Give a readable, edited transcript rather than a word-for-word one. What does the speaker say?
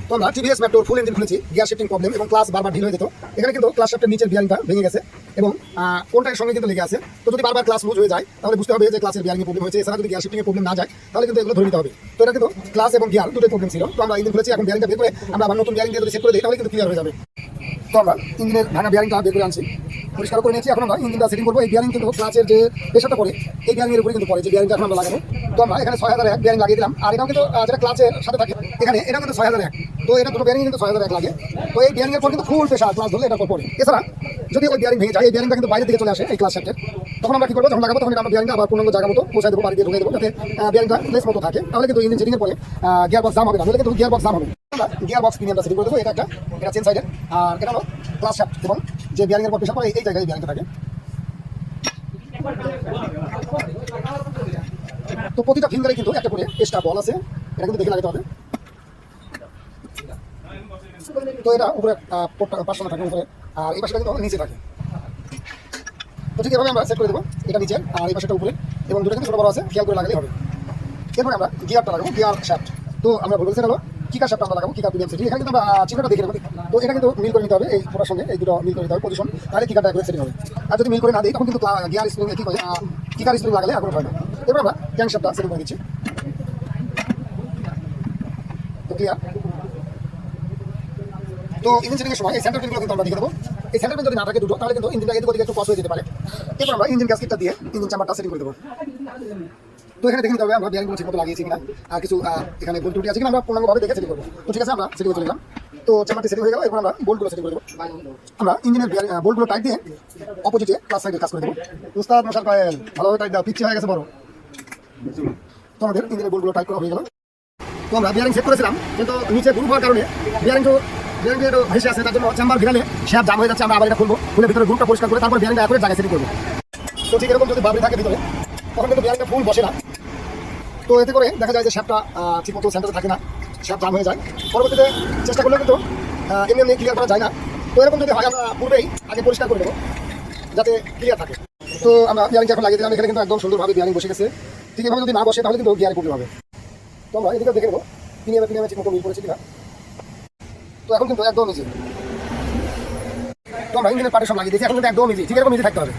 তো আমরা টিভিএস মেট্রোর ফুল ইঞ্জিন খুলেছি, গিয়ার শিফটিং প্রবলেম এবং ক্লাস বারবার ঢিল হয়ে যেত। এখানে কিন্তু ক্লাস শাফটের নিচের বিয়ারিংটা ভেঙে গেছে এবং কোনটার সঙ্গে কিন্তু লেগে আছে। তো যদি বারবার ক্লাস লুজ হয়ে যায় তাহলে বুঝতে হবে যে ক্লাসের বিয়ারিং প্রবলেম হয়েছে। এছাড়া যদি গিয়ার শিফটিং প্রবলেম না যায় তাহলে কিন্তু এগুলো ধরে নিতে হবে। তো এটা কিন্তু ক্লাস এবং গিয়ার দুটোই প্রবলেম ছিল। তো আমরা ইঞ্জিন খুলেছি, এখন বিয়ারিংটা বের করে আমরা আবার নতুন বিয়ারিং দিয়ে যদি সেট করে দিই তাহলে কিন্তু ক্লিয়ার হয়ে যাবে। তো আমরা ইঞ্জিনের ভাঙা বিয়ারিংটা বের করে আনছি, পরিষ্কার করে নিয়েছি। এখন আমরা ইঞ্জিনটা সেটিং করবো। এই বিয়ারিং কিন্তু ক্লাচের যে প্রেশারটা পড়ে এই বিয়ারিংয়ের উপরে কিন্তু পড়ে, যে বিয়ারিংটা এখন আমরা লাগাবো। তো আমরা এখানে 6001 বিয়ারিং লাগিয়ে দিলাম। আর এটাও কিন্তু যেটা ক্লাচের সাথে থাকে এখানে, এটা কিন্তু 6001। তো এটা দুটো বিয়ারিং কিন্তু 6001 লাগে। তো এই বিয়ারিংয়ের পর কিন্তু ফুল প্রেশার ক্লাচ ধরলে এটার পর পড়ে। এছাড়া যদি ওই বিয়ারিং ভেঙে যায়, এই বিয়ারিংটা কিন্তু বাইরে থেকে চলে আসে এই ক্লাচ শাফটের, তখন আমরা কি করবো, যখন লাগাবো তখন আমরা বিয়ারিংটা আবার পূর্ণাঙ্গ জায়গা মতো পৌঁছায় দেবো, বাড়ি দিয়ে ঢুকে দেবো, যাতে বিয়ারিংটা প্লেস মতো থাকে। তাহলে কিন্তু ইঞ্জিন সেটিংয়ের পরে গিয়ার বক্স জাম হবে না, তাহলে কিন্তু গিয়ার বক্স জাম হবে। আমরা গিয়ার বক্স প্রিমিয়ামটা সেটিং করে দেবো। এটা চেন সাইডের, আর এটা হলো ক্লাচ শাফট এবং যে বিয়ারিংয়ের পর প্রেশার পড়ে এই জায়গায় বিয়ারিংটা থাকে। তো প্রতিটা ফিঙ্গারে কিন্তু একটা করে এক্সট্রা বল আছে, এটা কিন্তু দেখে লাগাতে হবে। তো এটা উপরে পাঁচশো থাকে উপরে, আর এই পাশটা কিন্তু নিচে থাকে। তো ঠিক এভাবে আমরা সেট করে দেবো, এটা নিচে আর এই পাশটা উপরে, এবং দুটো কিন্তু ছোটো বড় আছে, খেয়াল করে লাগালেই হবে। এরপরে আমরা গিয়ারটা লাগাবো, গিয়ার শাফট। তো আমরা বলছি হলো কিকার শাফট আমরা লাগাবো, কিকার প্রিমিয়াম সেটিং। এখানে কিন্তু আমরা চিহ্নটা দেখে নেবো। তো এটা কিন্তু মিল করে নিতে হবে, এই ফোটার সঙ্গে এই দুটো মিল করে নিতে হবে পজিশন, তাহলে কিকারটা একবার সেটিং হবে। আর যদি মিল করে না দিই তখন কিন্তু গিয়ার স্প্রিং কি করে, কিকার স্প্রিং লাগালে আর কোনো হয় না। এরপর আমরা ক্যাং শাফটটা সেটিং করে দিচ্ছি। তো ক্লিয়ার। তো ইঞ্জিন সেটিংয়ের সময় এই সেন্টার পিনগুলো কিন্তু আমরা দেখে দেবো। এই সেন্টার পিন যদি না থাকে দুটো, তাহলে কিন্তু ইঞ্জিনটা এদিকে একটু কস হয়ে যেতে পারে। এরপর আমরা ইঞ্জিন গ্যাসকেটটা দিয়ে ইঞ্জিন চাম্বারটা সেটিং করে দেবো। তো এখানে দেখে নিতে হবে আমরা বিয়ারিংগুলো ঠিকমতো লাগিয়েছি কিনা, আর কিছু এখানে বোল্ট টুটি আছে কিনা আমরা পূর্ণাঙ্গভাবে দেখে সেটিং করবো। তো ঠিক আছে, আমরা সেটিং করে নিলাম। তো চাম্বারটি সেটিং হয়ে গেল। এরপর আমরা বোল্টগুলো সেটিং করে দেবো। আমরা ইঞ্জিনের বোল্টগুলো টাইট দিয়ে অপোজিটে প্লাস সাইডে কাজ করে দেবো। উস্তাদ মশাল কয়েল ভালোভাবে টাইট দাও, পিচ্ছি হয়ে গেছে বড়। তো আমাদের ইঞ্জিনের বোল্টগুলো টাইট করা হয়ে গেল। তো আমরা বিয়ারিং সেট করেছিলাম, কিন্তু নিচে গ্রুপ হওয়ার কারণে বিয়ারিংটা একটু ভেসে আছে, তার জন্য চেম্বার ভিড়ালে শ্যাপ জাম হয়ে যাচ্ছে। আমরা আবার এটা খুলবো, খুলে ভিতরে গ্রুপটা পরিষ্কার করে তারপর বিয়ারিংটা করে জায়গায় সেটিং করবো। তো ঠিক এরকম যদি বাবরি থাকে ভিতরে, তখন কিন্তু বিয়ারিংটা ফুল বসে না। তো এতে করে দেখা যায় যে শ্যাপটা ঠিকমতো সেন্টারে থাকে না, শ্যাপ জাম হয়ে যায়। পরবর্তীতে চেষ্টা করলে কিন্তু এমনি ক্লিয়ার করা যায় না। তো এরকম যদি হয় আমরা পূর্বেই আগে পরিষ্কার করে দেবো, যাতে ক্লিয়ার থাকে। তো আমরা বিয়ারিংটা এখন লাগিয়ে দিলাম। এখানে কিন্তু একদম সুন্দরভাবে বিয়ারিং বসে গেছে। ঠিক এভাবে যদি না বসে তাহলে কিন্তু গিয়ারে প্রবলেম হবে। তো আমরা এদিকে দেখে নেবো প্রিমিয়ামে ঠিকমতো মিল করেছি কিনা। তো এখন কিন্তু একদম ইজি। তো আমরা ইঞ্জিনের পার্টে সব লাগিয়ে দিয়েছি, এখন কিন্তু একদম ইজি, ঠিক এরকম ইজি থাকতে হবে।